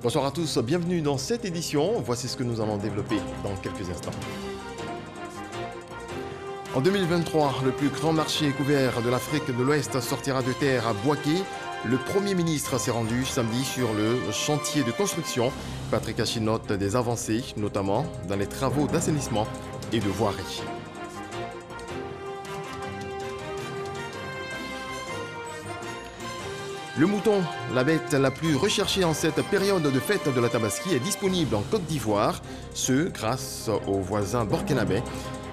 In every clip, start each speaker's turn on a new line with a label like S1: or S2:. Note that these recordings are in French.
S1: Bonsoir à tous, bienvenue dans cette édition. Voici ce que nous allons développer dans quelques instants. En 2023, le plus grand marché couvert de l'Afrique de l'Ouest sortira de terre à Bouaké. Le Premier ministre s'est rendu samedi sur le chantier de construction. Patrick Achi note des avancées, notamment dans les travaux d'assainissement et de voirie. Le mouton, la bête la plus recherchée en cette période de fête de la Tabaski, est disponible en Côte d'Ivoire, ce grâce aux voisins burkinabés.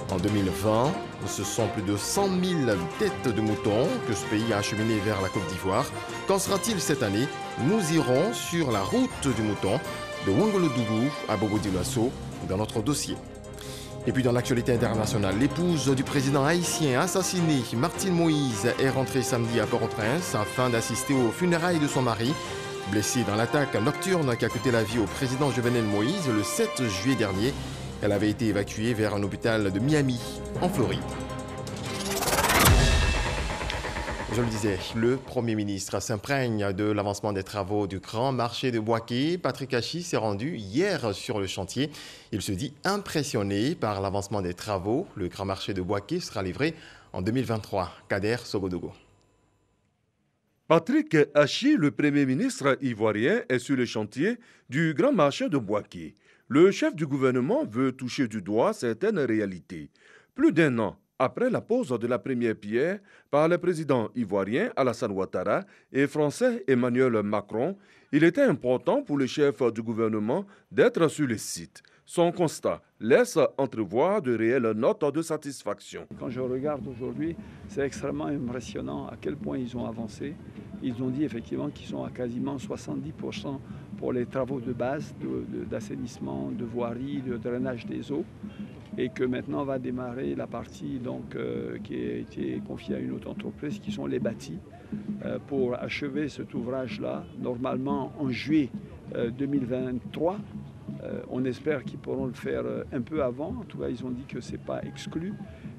S1: En 2020, ce sont plus de 100 000 têtes de moutons que ce pays a acheminées vers la Côte d'Ivoire. Qu'en sera-t-il cette année? Nous irons sur la route du mouton de Wongolo-Dougou à Bobo-Dioulasso dans notre dossier. Et puis dans l'actualité internationale, l'épouse du président haïtien assassiné, Martine Moïse, est rentrée samedi à Port-au-Prince afin d'assister aux funérailles de son mari. Blessée dans l'attaque nocturne qui a coûté la vie au président Jovenel Moïse le 7 juillet dernier, elle avait été évacuée vers un hôpital de Miami, en Floride. Je le disais, le Premier ministre s'imprègne de l'avancement des travaux du grand marché de Bouaké. Patrick Achi s'est rendu hier sur le chantier. Il se dit impressionné par l'avancement des travaux. Le grand marché de Bouaké sera livré en 2023. Kader Sogodogo.
S2: Patrick Achi, le Premier ministre ivoirien, est sur le chantier du grand marché de Bouaké. Le chef du gouvernement veut toucher du doigt certaines réalités. Plus d'un an après la pose de la première pierre par le président ivoirien Alassane Ouattara et français Emmanuel Macron, il était important pour le chef du gouvernement d'être sur le site. Son constat laisse entrevoir de réelles notes de satisfaction.
S3: Quand je regarde aujourd'hui, c'est extrêmement impressionnant à quel point ils ont avancé. Ils ont dit effectivement qu'ils sont à quasiment 70% pour les travaux de base, d'assainissement, de voirie, de drainage des eaux. Et que maintenant va démarrer la partie qui a été confiée à une autre entreprise, qui sont les bâtis, pour achever cet ouvrage-là, normalement en juillet 2023. On espère qu'ils pourront le faire un peu avant. En tout cas, ils ont dit que ce n'est pas exclu.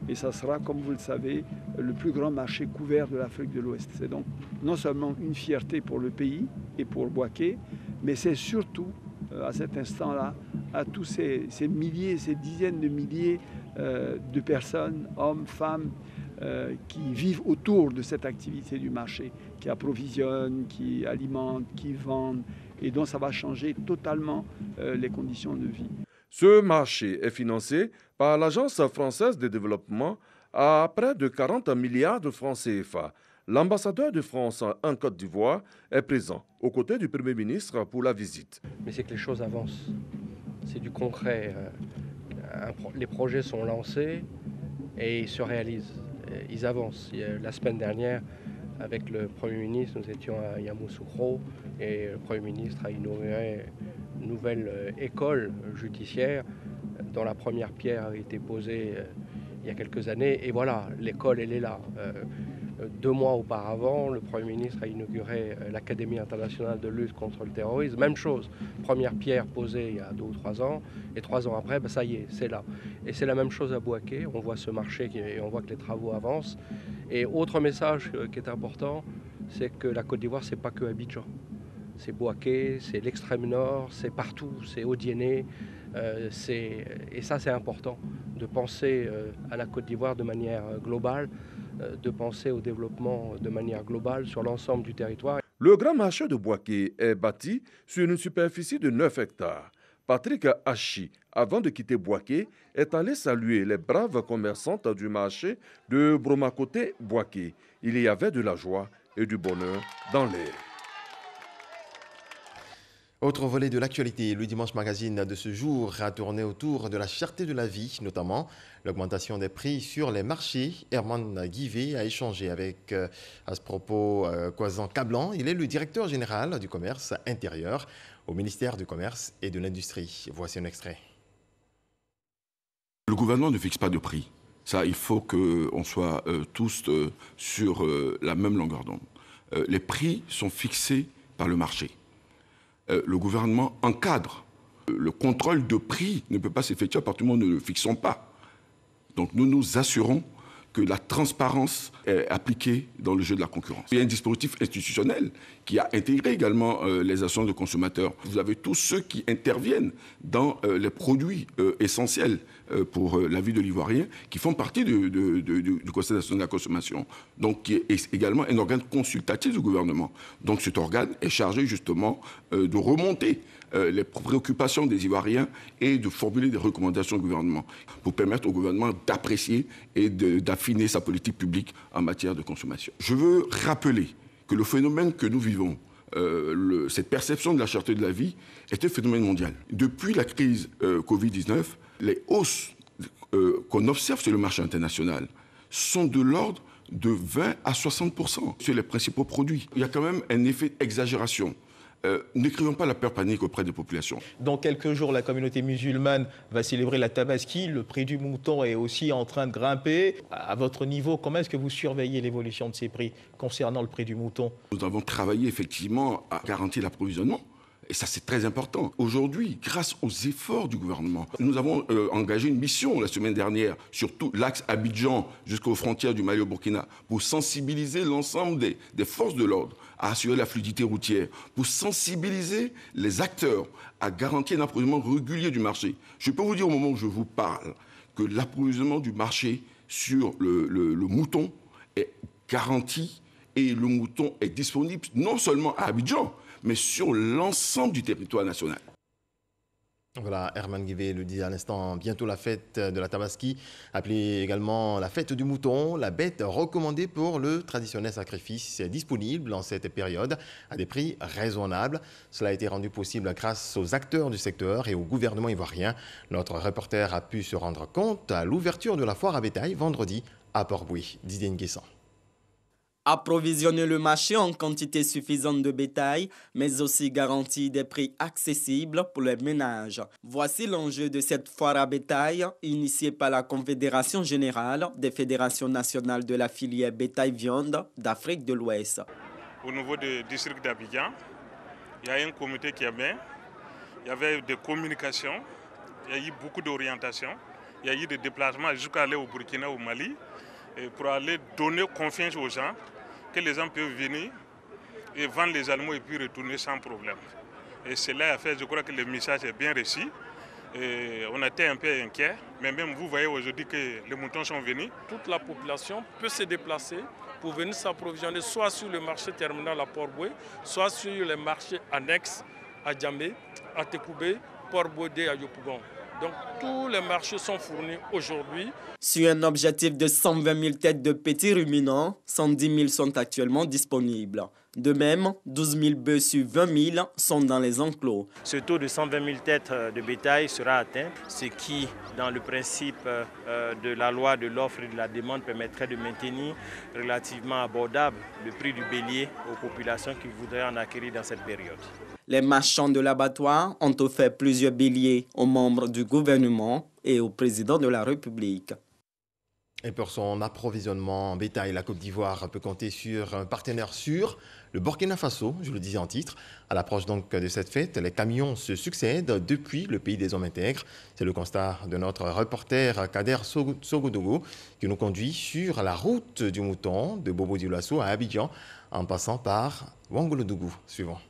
S3: Et ça sera, comme vous le savez, le plus grand marché couvert de l'Afrique de l'Ouest. C'est donc non seulement une fierté pour le pays et pour Bouaké, mais c'est surtout, à cet instant-là, à tous ces milliers, ces dizaines de milliers de personnes, hommes, femmes, qui vivent autour de cette activité du marché, qui approvisionnent, qui alimentent, qui vendent, et donc ça va changer totalement les conditions de vie.
S2: Ce marché est financé par l'Agence française de développement à près de 40 milliards de francs CFA. L'ambassadeur de France en Côte d'Ivoire est présent aux côtés du Premier ministre pour la visite.
S4: Mais c'est que les choses avancent. C'est du concret. Les projets sont lancés et ils se réalisent. Ils avancent. La semaine dernière, avec le Premier ministre, nous étions à Yamoussoukro et le Premier ministre a inauguré une nouvelle école judiciaire dont la première pierre a été posée il y a quelques années. Et voilà, l'école, elle est là. 2 mois auparavant, le Premier ministre a inauguré l'Académie internationale de lutte contre le terrorisme. Même chose, première pierre posée il y a 2 ou 3 ans, et 3 ans après, ça y est, c'est là. Et c'est la même chose à Bouaké, on voit ce marché et on voit que les travaux avancent. Et autre message qui est important, c'est que la Côte d'Ivoire, c'est pas que Abidjan. C'est Bouaké, c'est l'extrême nord, c'est partout, c'est Odiéné. Et ça, c'est important, de penser à la Côte d'Ivoire de manière globale, de penser au développement de manière globale sur l'ensemble du territoire.
S2: Le grand marché de Bouaké est bâti sur une superficie de 9 hectares. Patrick Achi, avant de quitter Bouaké, est allé saluer les braves commerçantes du marché de Bromakoté-Bouaké. Il y avait de la joie et du bonheur dans l'air.
S1: Autre volet de l'actualité, le Dimanche Magazine de ce jour a tourné autour de la cherté de la vie, notamment l'augmentation des prix sur les marchés. Herman Guivet a échangé avec, à ce propos, Kwazan Kablan. Il est le directeur général du commerce intérieur au ministère du Commerce et de l'Industrie. Voici un extrait.
S5: Le gouvernement ne fixe pas de prix. Ça, il faut qu'on soit tous sur la même longueur d'onde. Les prix sont fixés par le marché. Le gouvernement encadre. Le contrôle de prix ne peut pas s'effectuer à partir du moment où nous ne le fixons pas. Donc nous nous assurons que la transparence est appliquée dans le jeu de la concurrence. Il y a un dispositif institutionnel qui a intégré également les associations de consommateurs. Vous avez tous ceux qui interviennent dans les produits essentiels pour la vie de l'Ivoirien, qui font partie du Conseil national de la consommation, donc qui est également un organe consultatif du gouvernement. Donc cet organe est chargé justement de remonter les préoccupations des Ivoiriens et de formuler des recommandations au gouvernement pour permettre au gouvernement d'apprécier et d'affiner sa politique publique en matière de consommation. Je veux rappeler que le phénomène que nous vivons, cette perception de la cherté de la vie, est un phénomène mondial. Depuis la crise Covid-19, les hausses qu'on observe sur le marché international sont de l'ordre de 20 à 60% sur les principaux produits. Il y a quand même un effet d'exagération. N'écrivons pas la peur panique auprès des populations.
S6: Dans quelques jours, la communauté musulmane va célébrer la Tabaski. Le prix du mouton est aussi en train de grimper. À votre niveau, comment est-ce que vous surveillez l'évolution de ces prix concernant le prix du mouton?
S5: Nous avons travaillé effectivement à garantir l'approvisionnement. Et ça, c'est très important. Aujourd'hui, grâce aux efforts du gouvernement, nous avons engagé une mission la semaine dernière sur tout l'axe Abidjan jusqu'aux frontières du Mali au Burkina pour sensibiliser l'ensemble des forces de l'ordre à assurer la fluidité routière, pour sensibiliser les acteurs à garantir un approvisionnement régulier du marché. Je peux vous dire au moment où je vous parle que l'approvisionnement du marché sur le mouton est garanti et le mouton est disponible non seulement à Abidjan, mais sur l'ensemble du territoire national.
S1: Voilà, Herman Guivet le dit à l'instant, bientôt la fête de la Tabaski, appelée également la fête du mouton, la bête recommandée pour le traditionnel sacrifice, est disponible en cette période à des prix raisonnables. Cela a été rendu possible grâce aux acteurs du secteur et au gouvernement ivoirien. Notre reporter a pu se rendre compte à l'ouverture de la foire à bétail vendredi à Port-Bouilly. Didier Nguessan.
S7: Approvisionner le marché en quantité suffisante de bétail, mais aussi garantir des prix accessibles pour les ménages. Voici l'enjeu de cette foire à bétail, initiée par la Confédération générale des fédérations nationales de la filière bétail-viande d'Afrique de l'Ouest.
S8: Au niveau du district d'Abidjan, il y a un comité qui est bien, il y avait des communications, il y a eu beaucoup d'orientations, il y a eu des déplacements jusqu'à aller au Burkina, au Mali, et pour aller donner confiance aux gens, que les gens peuvent venir et vendre les animaux et puis retourner sans problème. Et cela a fait, je crois que le message est bien reçu. Et on était un peu inquiets, mais même vous voyez aujourd'hui que les moutons sont venus.
S9: Toute la population peut se déplacer pour venir s'approvisionner soit sur le marché terminal à Port-Bouilly, soit sur les marchés annexes à Djamé, à Tekoubé, Port-Bouilly et à Yopougon. Donc tous les marchés sont fournis aujourd'hui.
S7: Sur un objectif de 120 000 têtes de petits ruminants, 110 000 sont actuellement disponibles. De même, 12 000 bœufs sur 20 000 sont dans les enclos.
S10: Ce taux de 120 000 têtes de bétail sera atteint, ce qui, dans le principe de la loi de l'offre et de la demande, permettrait de maintenir relativement abordable le prix du bélier aux populations qui voudraient en acquérir dans cette période.
S7: Les marchands de l'abattoir ont offert plusieurs béliers aux membres du gouvernement et au président de la République.
S1: Et pour son approvisionnement en bétail, la Côte d'Ivoire peut compter sur un partenaire sûr, le Burkina Faso, je le disais en titre. À l'approche donc de cette fête, les camions se succèdent depuis le pays des hommes intègres. C'est le constat de notre reporter Kader Sogodogo qui nous conduit sur la route du mouton de Bobo-Dioulasso à Abidjan en passant par Ouangolodougou. Suivant.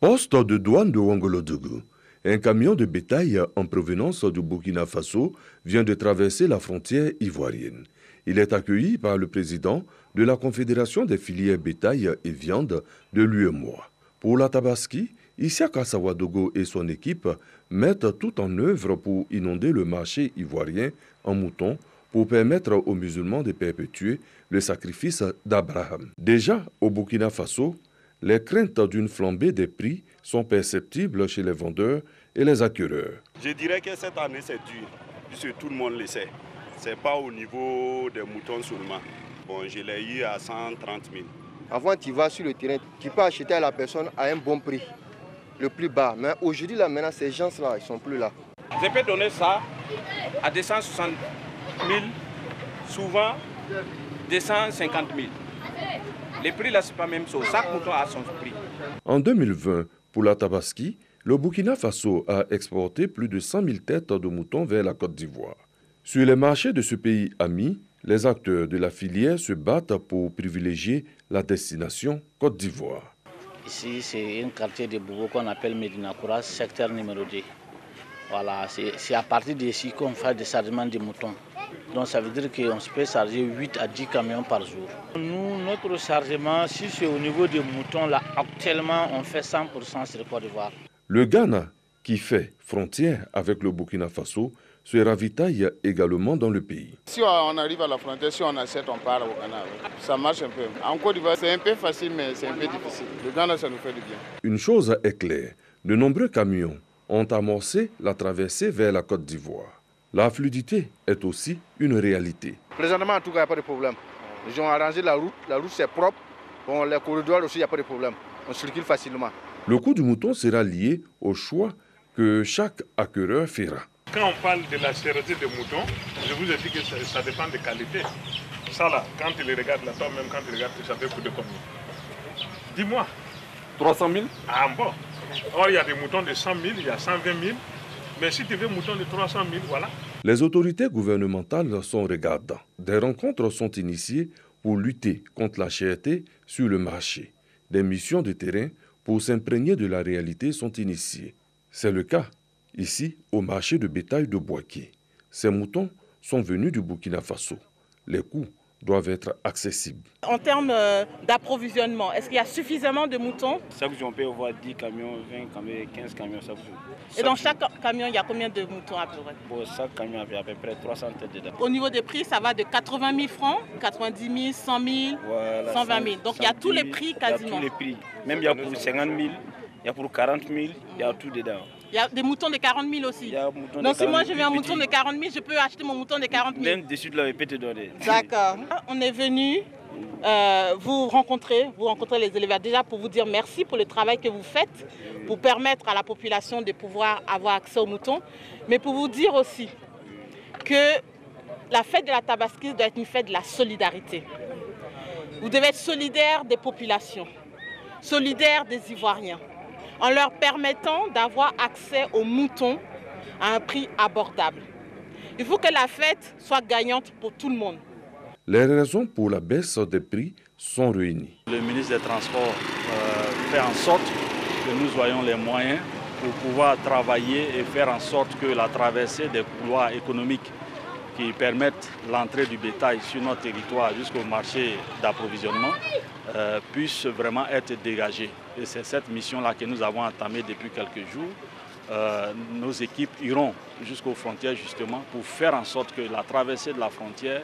S2: Poste de douane de Ouangolodougou. Un camion de bétail en provenance du Burkina Faso vient de traverser la frontière ivoirienne. Il est accueilli par le président de la Confédération des filières bétail et viande de l'UEMOA. Pour la Tabaski, Isiaka Sawadogo et son équipe mettent tout en œuvre pour inonder le marché ivoirien en moutons pour permettre aux musulmans de perpétuer le sacrifice d'Abraham. Déjà, au Burkina Faso, les craintes d'une flambée des prix sont perceptibles chez les vendeurs et les acquéreurs.
S11: Je dirais que cette année c'est dur, puisque tout le monde le sait. Ce n'est pas au niveau des moutons seulement. Bon, je l'ai eu à 130 000.
S12: Avant, tu vas sur le terrain, tu peux acheter à la personne à un bon prix, le plus bas. Mais aujourd'hui, là, maintenant, ces gens-là, ils ne sont plus là.
S10: Je peux donner ça à 260 000, souvent 250 000. Les prix là, ce n'est pas même chose. Chaque mouton a son prix.
S2: En 2020, pour la Tabaski, le Burkina Faso a exporté plus de 100 000 têtes de moutons vers la Côte d'Ivoire. Sur les marchés de ce pays ami, Les acteurs de la filière se battent pour privilégier la destination Côte d'Ivoire.
S13: Ici, c'est un quartier de Boubou qu'on appelle Médina Kouras, secteur numéro 2. Voilà, c'est à partir d'ici qu'on fait des chargements de moutons. Donc ça veut dire qu'on peut charger 8 à 10 camions par jour. Nous, notre chargement, si c'est au niveau des moutons, là, actuellement, on fait 100% sur Côte d'Ivoire.
S2: Le Ghana, qui fait frontière avec le Burkina Faso, se ravitaille également dans le pays.
S14: Si on arrive à la frontière, si on achète, on part au Ghana. Ça marche un peu. En Côte d'Ivoire, c'est un peu facile, mais c'est un peu difficile. Le Ghana, ça nous fait du bien.
S2: Une chose est claire, de nombreux camions ont amorcé la traversée vers la Côte d'Ivoire. La fluidité est aussi une réalité.
S12: Présentement, en tout cas, il n'y a pas de problème. Ils ont arrangé la route c'est propre. Bon, les corridors aussi, il n'y a pas de problème. On circule facilement.
S2: Le coût du mouton sera lié au choix que chaque acquéreur fera.
S8: Quand on parle de la cherté des moutons, je vous ai dit que ça dépend des qualités. Ça là, quand tu les regardes là, toi-même quand tu regardes, ça fait coûter combien? Dis-moi.
S15: 300 000.
S8: Ah bon. Or, il y a des moutons de 100 000, il y a 120 000. Mais si tu veux un mouton de 300 000, voilà.
S2: Les autorités gouvernementales sont regardantes. Des rencontres sont initiées pour lutter contre la cherté sur le marché. Des missions de terrain pour s'imprégner de la réalité sont initiées. C'est le cas ici au marché de bétail de Boaké. Ces moutons sont venus du Burkina Faso. Les coûts doivent être accessibles.
S16: En termes d'approvisionnement, est-ce qu'il y a suffisamment de moutons?
S10: Chaque jour, on peut avoir 10 camions, 20 camions, 15 camions chaque jour.
S16: Et dans chaque camion, il y a combien de moutons à peu près?
S10: Bon, chaque camion avait à peu près 300 têtes dedans.
S16: Au niveau des prix, ça va de 80 000 francs, 90 000, 100 000,
S10: voilà,
S16: 120 000. Donc il y a tous les prix quasiment.
S10: Il y a tous les prix. Même il y a pour 50 000, il y a pour 40 000, il y a tout dedans.
S16: Il y a des moutons de 40 000 aussi. Donc si moi je veux un mouton de 40 000, je peux acheter mon mouton de 40 000.
S10: Même dessus de la peut te donner.
S16: D'accord. On est venu vous rencontrer les éleveurs déjà pour vous dire merci pour le travail que vous faites, pour permettre à la population de pouvoir avoir accès aux moutons, mais pour vous dire aussi que la fête de la Tabaski doit être une fête de la solidarité. Vous devez être solidaire des populations, solidaire des Ivoiriens, en leur permettant d'avoir accès aux moutons à un prix abordable. Il faut que la fête soit gagnante pour tout le monde.
S2: Les raisons pour la baisse des prix sont réunies.
S17: Le ministre des Transports fait en sorte que nous ayons les moyens pour pouvoir travailler et faire en sorte que la traversée des couloirs économiques qui permettent l'entrée du bétail sur notre territoire jusqu'au marché d'approvisionnement puisse vraiment être dégagée. Et c'est cette mission-là que nous avons entamée depuis quelques jours. Nos équipes iront jusqu'aux frontières justement pour faire en sorte que la traversée de la frontière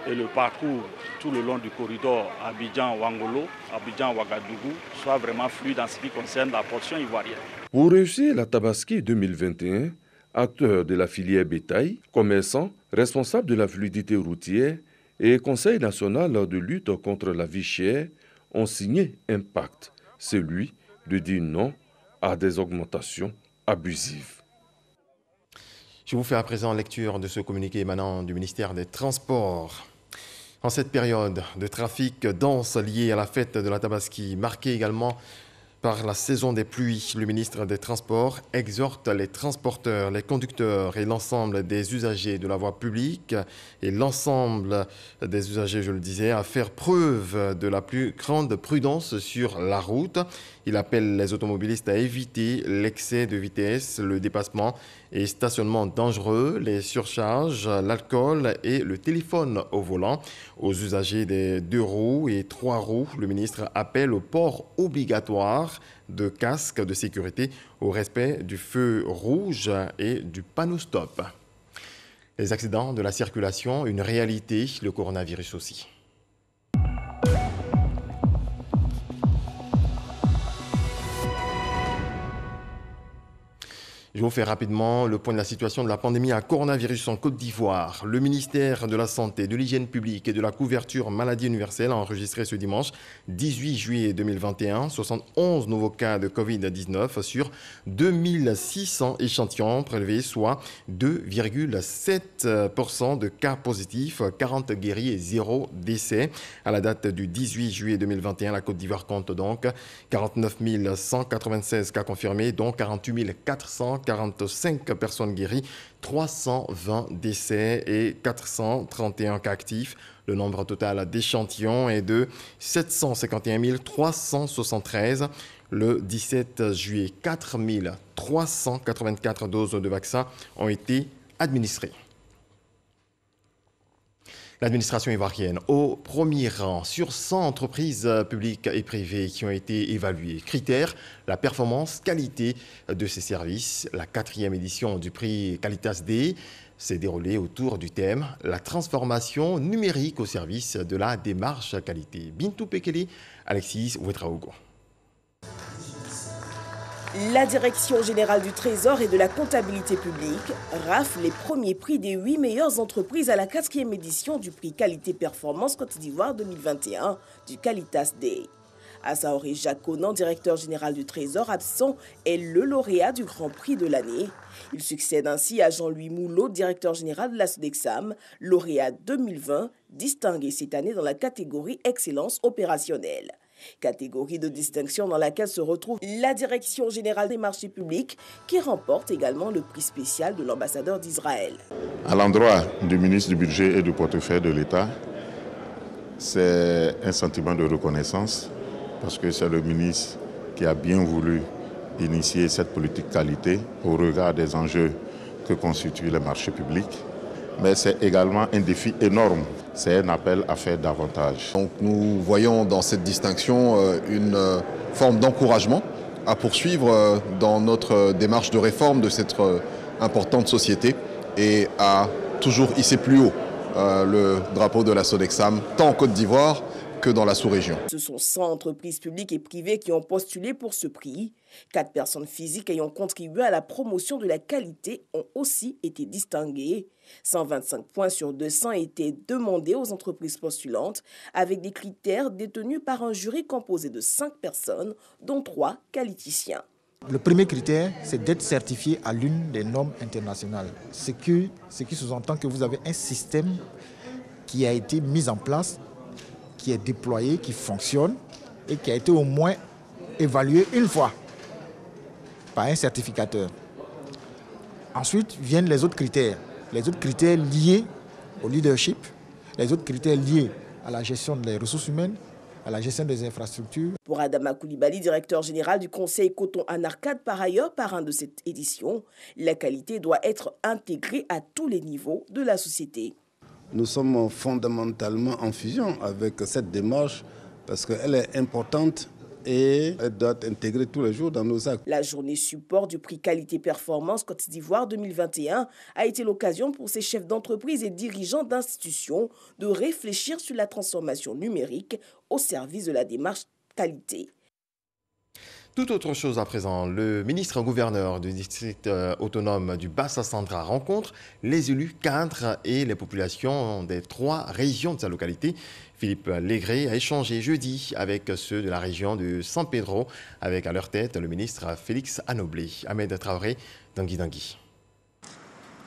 S17: et le parcours tout le long du corridor Abidjan-Wangolo, Abidjan-Ouagadougou soit vraiment fluide en ce qui concerne la portion ivoirienne.
S2: Pour réussir la Tabaski 2021, acteurs de la filière bétail, commerçants, responsables de la fluidité routière et Conseil national de lutte contre la vie chère ont signé un pacte, celui de dire non à des augmentations abusives.
S1: Je vous fais à présent lecture de ce communiqué émanant du ministère des Transports. En cette période de trafic dense lié à la fête de la Tabaski, marquée également par la saison des pluies, le ministre des Transports exhorte les transporteurs, les conducteurs et l'ensemble des usagers de la voie publique et l'ensemble des usagers, je le disais, à faire preuve de la plus grande prudence sur la route. Il appelle les automobilistes à éviter l'excès de vitesse, le dépassement et stationnement dangereux, les surcharges, l'alcool et le téléphone au volant. Aux usagers des 2 roues et 3 roues, le ministre appelle au port obligatoire de casques de sécurité, au respect du feu rouge et du panneau stop. Les accidents de la circulation, une réalité, le coronavirus aussi. Je vous fais rapidement le point de la situation de la pandémie à coronavirus en Côte d'Ivoire. Le ministère de la Santé, de l'Hygiène publique et de la couverture maladie universelle a enregistré ce dimanche 18 juillet 2021 71 nouveaux cas de Covid-19 sur 2600 échantillons prélevés, soit 2,7% de cas positifs, 40 guéris et 0 décès. À la date du 18 juillet 2021, la Côte d'Ivoire compte donc 49 196 cas confirmés, dont 48 400 245 personnes guéries, 320 décès et 431 cas actifs. Le nombre total d'échantillons est de 751 373. Le 17 juillet, 4 384 doses de vaccins ont été administrées. L'administration ivoirienne au premier rang sur 100 entreprises publiques et privées qui ont été évaluées. Critères, la performance, qualité de ces services. La 4e édition du prix Qualitas Day s'est déroulée autour du thème « La transformation numérique au service de la démarche qualité ». Bintou Pekele, Alexis Ouetraogo.
S15: La Direction générale du Trésor et de la comptabilité publique rafle les premiers prix des 8 meilleures entreprises à la 4e édition du prix Qualité Performance Côte d'Ivoire 2021 du Qualitas Day. Assaoré Jacques Conan, directeur général du Trésor absent, est le lauréat du Grand Prix de l'année. Il succède ainsi à Jean-Louis Moulot, directeur général de la Sodexam, lauréat 2020, distingué cette année dans la catégorie Excellence opérationnelle. Catégorie de distinction dans laquelle se retrouve la Direction générale des marchés publics qui remporte également le prix spécial de l'ambassadeur d'Israël.
S18: À l'endroit du ministre du Budget et du portefeuille de l'État, c'est un sentiment de reconnaissance parce que c'est le ministre qui a bien voulu initier cette politique qualité au regard des enjeux que constituent les marchés publics. Mais c'est également un défi énorme. C'est un appel à faire davantage.
S19: Donc nous voyons dans cette distinction une forme d'encouragement à poursuivre dans notre démarche de réforme de cette importante société et à toujours hisser plus haut le drapeau de la Sodexam, tant en Côte d'Ivoire que dans la sous-région.
S15: Ce sont 100 entreprises publiques et privées qui ont postulé pour ce prix. 4 personnes physiques ayant contribué à la promotion de la qualité ont aussi été distinguées. 125 points sur 200 étaient demandés aux entreprises postulantes avec des critères détenus par un jury composé de 5 personnes, dont 3 qualiticiens.
S20: Le premier critère, c'est d'être certifié à l'une des normes internationales. Ce qui sous-entend que vous avez un système qui a été mis en place, qui est déployé, qui fonctionne et qui a été au moins évalué une fois par un certificateur. Ensuite viennent les autres critères. Les autres critères liés au leadership, les autres critères liés à la gestion des ressources humaines, à la gestion des infrastructures.
S15: Pour Adama Koulibaly, directeur général du Conseil Coton Anarcade, par ailleurs parrain de cette édition, la qualité doit être intégrée à tous les niveaux de la société.
S21: Nous sommes fondamentalement en fusion avec cette démarche parce qu'elle est importante et elle doit être intégrée tous les jours dans nos actes.
S15: La journée support du prix Qualité Performance Côte d'Ivoire 2021 a été l'occasion pour ces chefs d'entreprise et dirigeants d'institutions de réfléchir sur la transformation numérique au service de la démarche qualité.
S1: Tout autre chose à présent, le ministre-gouverneur du district autonome du Bassa-Centra rencontre les élus cadres et les populations des 3 régions de sa localité. Philippe Légré a échangé jeudi avec ceux de la région de San Pedro, avec à leur tête le ministre Félix Anoblé. Ahmed Traoré, Dangui.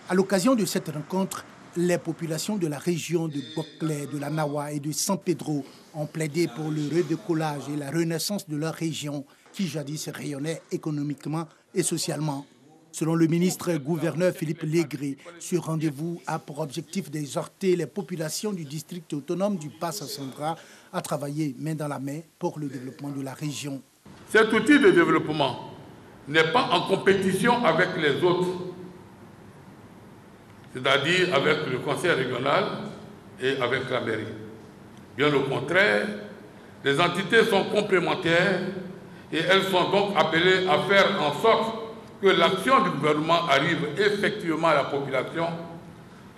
S22: À l'occasion de cette rencontre, les populations de la région de Boclé, de la Nawa et de San Pedro ont plaidé pour le redécollage et la renaissance de leur région qui jadis rayonnait économiquement et socialement. Selon le ministre-gouverneur Philippe Légré, ce rendez-vous a pour objectif d'exhorter les populations du district autonome du Bassa-Centra à travailler main dans la main pour le développement de la région.
S23: Cet outil de développement n'est pas en compétition avec les autres, c'est-à-dire avec le conseil régional et avec la mairie. Bien au contraire, les entités sont complémentaires et elles sont donc appelées à faire en sorte que l'action du gouvernement arrive effectivement à la population,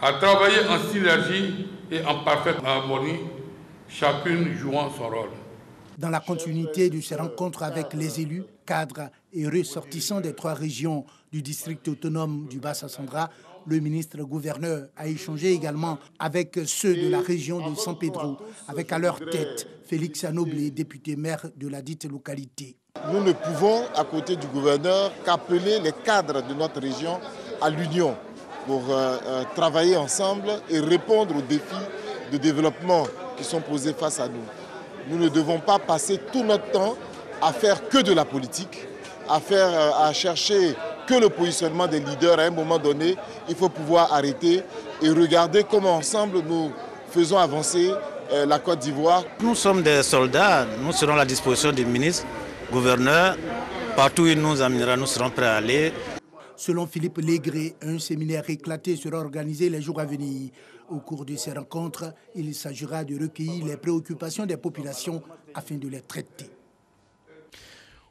S23: à travailler en synergie et en parfaite harmonie, chacune jouant son rôle.
S22: Dans la continuité de ces rencontres avec les élus, cadres et ressortissants des 3 régions du district autonome du Bassa-Centra, le ministre-gouverneur a échangé également avec ceux de la région de San Pedro, avec à leur tête Félix Anoblé, député maire de la dite localité.
S24: Nous ne pouvons, à côté du gouverneur, qu'appeler les cadres de notre région à l'union pour travailler ensemble et répondre aux défis de développement qui sont posés face à nous. Nous ne devons pas passer tout notre temps à faire que de la politique, à chercher que le positionnement des leaders. À un moment donné, il faut pouvoir arrêter et regarder comment ensemble nous faisons avancer la Côte d'Ivoire.
S3: Nous sommes des soldats, nous serons à la disposition des ministres, gouverneurs, partout où il nous amènera, nous serons prêts à aller.
S22: Selon Philippe Légré, un séminaire éclaté sera organisé les jours à venir. Au cours de ces rencontres, il s'agira de recueillir les préoccupations des populations afin de les traiter.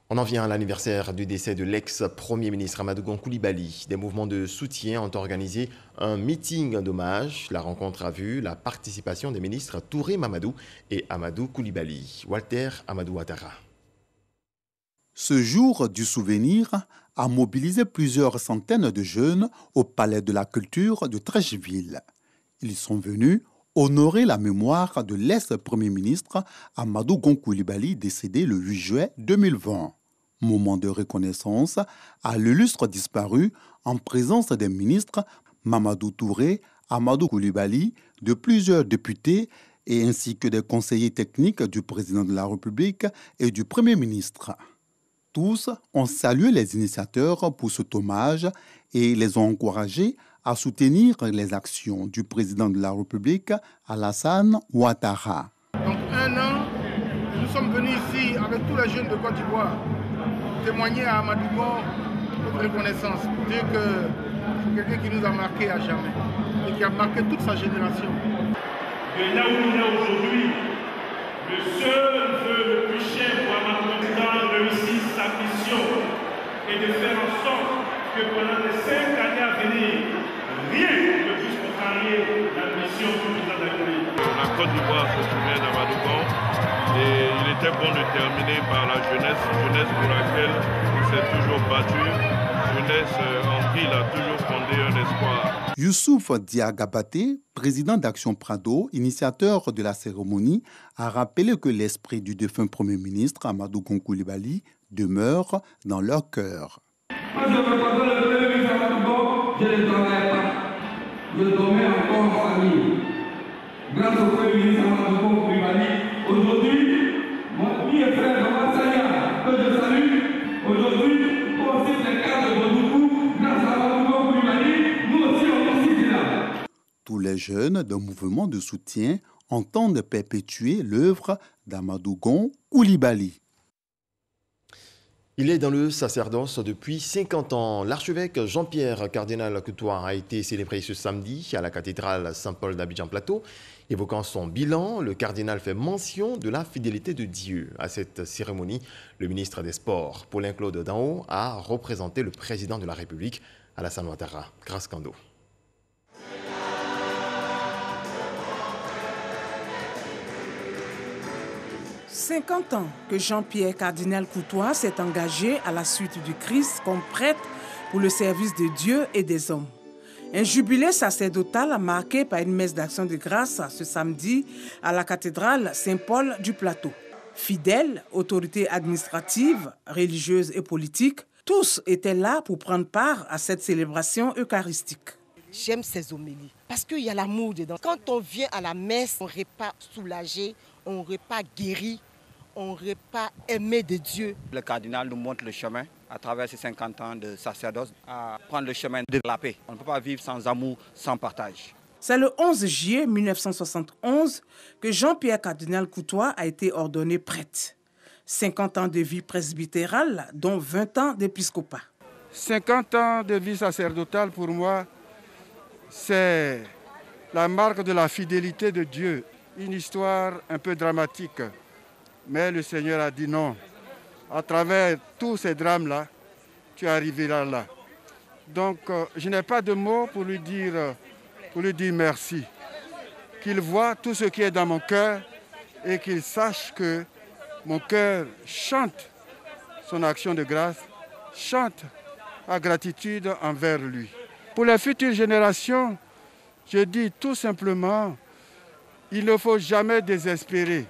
S1: On en vient à l'anniversaire du décès de l'ex-premier ministre Amadou Gon Coulibaly. Des mouvements de soutien ont organisé un meeting d'hommage. La rencontre a vu la participation des ministres Touré Mamadou et Amadou Coulibaly. Walter Amadou Ouattara.
S4: Ce jour du souvenir a mobilisé plusieurs centaines de jeunes au Palais de la Culture de Treichville. Ils sont venus honorer la mémoire de l'ex-premier ministre Amadou Gon Coulibaly décédé le 8 juillet 2020. Moment de reconnaissance à l'illustre disparu en présence des ministres Mamadou Touré, Amadou Coulibaly, de plusieurs députés et ainsi que des conseillers techniques du président de la République et du Premier ministre. Tous ont salué les initiateurs pour cet hommage et les ont encouragés à soutenir les actions du président de la République, Alassane Ouattara.
S5: Donc 1 an, nous sommes venus ici avec tous les jeunes de Côte d'Ivoire témoigner à Amadou Gon notre reconnaissance, pour dire que c'est quelqu'un qui nous a marqué à jamais et qui a marqué toute sa génération.
S6: De là où il est aujourd'hui, le seul vœu le plus cher pour Amadou Gon réussir sa mission et de faire en sorte que pendant les 5 années à venir, rien ne puisse contrarier la mission du président de la République.
S25: La Côte d'Ivoire se souvient d'Amadou Gon et il était bon de terminer par la jeunesse pour laquelle il s'est toujours battu, jeunesse en qui il a toujours fondé un espoir.
S4: Youssouf Diagabaté, président d'Action Prado, initiateur de la cérémonie, a rappelé que l'esprit du défunt Premier ministre Amadou Gon Coulibaly demeure dans leur cœur.
S6: Moi, je ne veux pas le Premier ministre Amadou Gon, je ne dormais pas. Je dormais encore en famille. Grâce au Premier ministre Amadou Gon Coulibaly, aujourd'hui, mon petit frère Thomas Saya, que je salue, aujourd'hui, pour aussi les cadres de Boudou, grâce à Amadou Gon Coulibaly, nous aussi on est ici là.
S4: Tous les jeunes d'un mouvement de soutien entendent perpétuer l'œuvre d'Amadou Gon Coulibaly.
S1: Il est dans le sacerdoce depuis 50 ans. L'archevêque Jean-Pierre Cardinal Coutois a été célébré ce samedi à la cathédrale Saint-Paul d'Abidjan-Plateau. Évoquant son bilan, le cardinal fait mention de la fidélité de Dieu. À cette cérémonie, le ministre des Sports, Paulin-Claude Danho, a représenté le président de la République, Alassane Ouattara. Grâce Kando.
S26: « 50 ans que Jean-Pierre Cardinal Coutois s'est engagé à la suite du Christ comme prêtre pour le service de Dieu et des hommes. Un jubilé sacerdotal marqué par une messe d'action de grâce ce samedi à la cathédrale Saint-Paul du Plateau. Fidèles, autorités administratives, religieuses et politiques, tous étaient là pour prendre part à cette célébration eucharistique.
S27: J'aime ces homélies parce qu'il y a l'amour dedans. Quand on vient à la messe, on repas soulagé, on repas guéri, on repas aimé de Dieu.
S28: Le cardinal nous montre le chemin à travers ces 50 ans de sacerdoce, à prendre le chemin de la paix. On ne peut pas vivre sans amour, sans partage.
S26: C'est le 11 juillet 1971 que Jean-Pierre Cardinal Coutois a été ordonné prêtre. 50 ans de vie presbytérale, dont 20 ans d'épiscopat.
S5: 50 ans de vie sacerdotale, pour moi, c'est la marque de la fidélité de Dieu. Une histoire un peu dramatique, mais le Seigneur a dit non. À travers tous ces drames-là, tu arriveras là. Donc, je n'ai pas de mots pour lui dire merci. Qu'il voit tout ce qui est dans mon cœur et qu'il sache que mon cœur chante son action de grâce, chante ma gratitude envers lui. Pour les futures générations, je dis tout simplement, il ne faut jamais désespérer.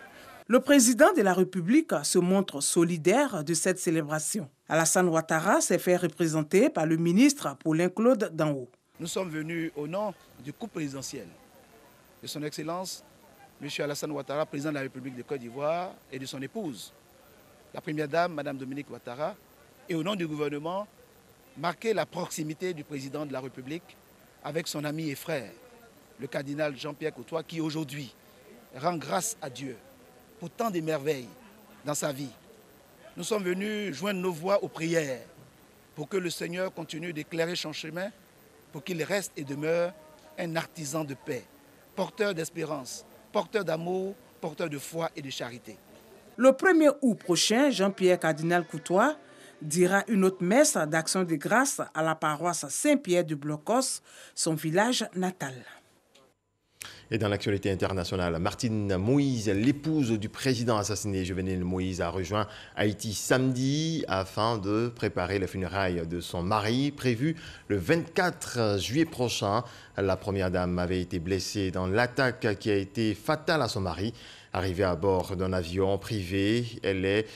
S26: Le président de la République se montre solidaire de cette célébration. Alassane Ouattara s'est fait représenter par le ministre Paulin-Claude Danho.
S29: Nous sommes venus au nom du couple présidentiel de son Excellence, M. Alassane Ouattara, président de la République de Côte d'Ivoire, et de son épouse, la première dame, Mme Dominique Ouattara, et au nom du gouvernement, marquait la proximité du président de la République avec son ami et frère, le cardinal Jean-Pierre Cautois, qui aujourd'hui rend grâce à Dieu pour tant de merveilles dans sa vie. Nous sommes venus joindre nos voix aux prières pour que le Seigneur continue d'éclairer son chemin, pour qu'il reste et demeure un artisan de paix, porteur d'espérance, porteur d'amour, porteur de foi et de charité.
S26: Le 1er août prochain, Jean-Pierre Cardinal Cautois dira une autre messe d'action de grâce à la paroisse Saint-Pierre de Blocos, son village natal.
S1: Et dans l'actualité internationale, Martine Moïse, l'épouse du président assassiné Jovenel Moïse, a rejoint Haïti samedi afin de préparer les funérailles de son mari prévues le 24 juillet prochain. La première dame avait été blessée dans l'attaque qui a été fatale à son mari. Arrivée à bord d'un avion privé, elle est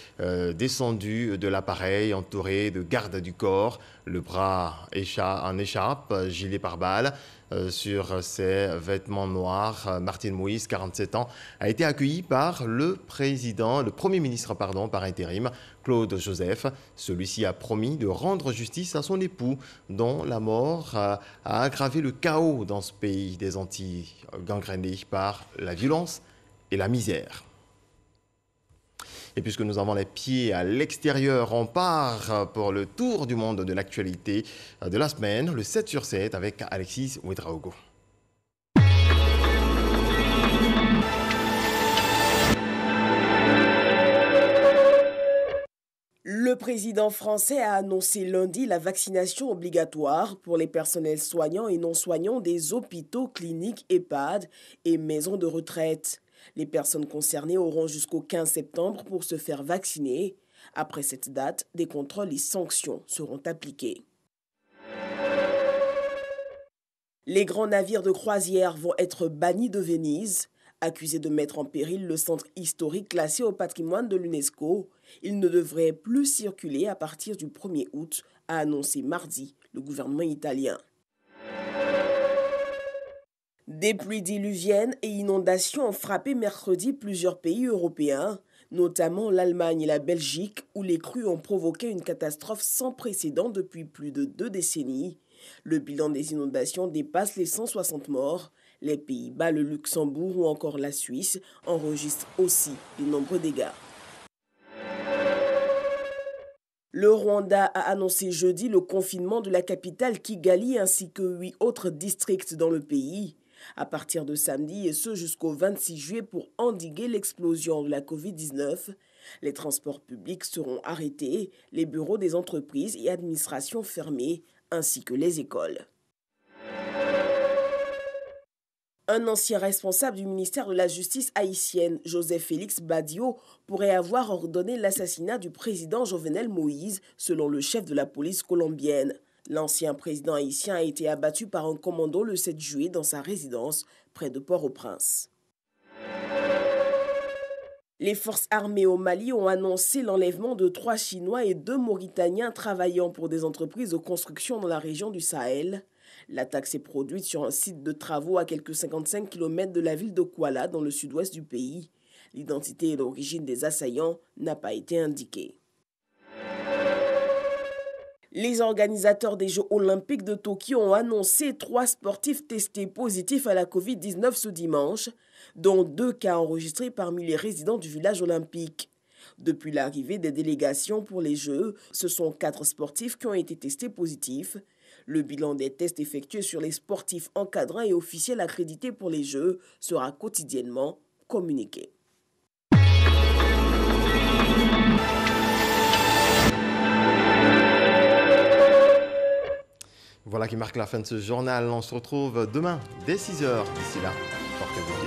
S1: descendue de l'appareil entourée de gardes du corps, le bras en écharpe, gilet pare-balles. Sur ses vêtements noirs, Martine Moïse, 47 ans, a été accueillie par le Premier ministre par intérim, Claude Joseph. Celui-ci a promis de rendre justice à son époux, dont la mort a aggravé le chaos dans ce pays des Antilles, gangréné par la violence et la misère. Et puisque nous avons les pieds à l'extérieur, on part pour le tour du monde de l'actualité de la semaine, le 7 sur 7 avec Alexis Ouedraogo.
S15: Le président français a annoncé lundi la vaccination obligatoire pour les personnels soignants et non soignants des hôpitaux, cliniques, EHPAD et maisons de retraite. Les personnes concernées auront jusqu'au 15 septembre pour se faire vacciner. Après cette date, des contrôles et sanctions seront appliqués. Les grands navires de croisière vont être bannis de Venise. Accusés de mettre en péril le centre historique classé au patrimoine de l'UNESCO, ils ne devraient plus circuler à partir du 1er août, a annoncé mardi le gouvernement italien. Des pluies diluviennes et inondations ont frappé mercredi plusieurs pays européens, notamment l'Allemagne et la Belgique, où les crues ont provoqué une catastrophe sans précédent depuis plus de 2 décennies. Le bilan des inondations dépasse les 160 morts. Les Pays-Bas, le Luxembourg ou encore la Suisse enregistrent aussi de nombreux dégâts. Le Rwanda a annoncé jeudi le confinement de la capitale Kigali ainsi que 8 autres districts dans le pays. À partir de samedi et ce jusqu'au 26 juillet pour endiguer l'explosion de la Covid-19, les transports publics seront arrêtés, les bureaux des entreprises et administrations fermés, ainsi que les écoles. Un ancien responsable du ministère de la Justice haïtienne, Joseph Félix Badio, pourrait avoir ordonné l'assassinat du président Jovenel Moïse, selon le chef de la police colombienne. L'ancien président haïtien a été abattu par un commando le 7 juillet dans sa résidence près de Port-au-Prince. Les forces armées au Mali ont annoncé l'enlèvement de 3 Chinois et 2 Mauritaniens travaillant pour des entreprises de construction dans la région du Sahel. L'attaque s'est produite sur un site de travaux à quelques 55 km de la ville de Kouala, dans le sud-ouest du pays. L'identité et l'origine des assaillants n'a pas été indiquée. Les organisateurs des Jeux olympiques de Tokyo ont annoncé 3 sportifs testés positifs à la Covid-19 ce dimanche, dont 2 cas enregistrés parmi les résidents du village olympique. Depuis l'arrivée des délégations pour les Jeux, ce sont 4 sportifs qui ont été testés positifs. Le bilan des tests effectués sur les sportifs encadrants et officiels accrédités pour les Jeux sera quotidiennement communiqué.
S1: Voilà qui marque la fin de ce journal. On se retrouve demain dès 6h. D'ici là, portez-vous bien.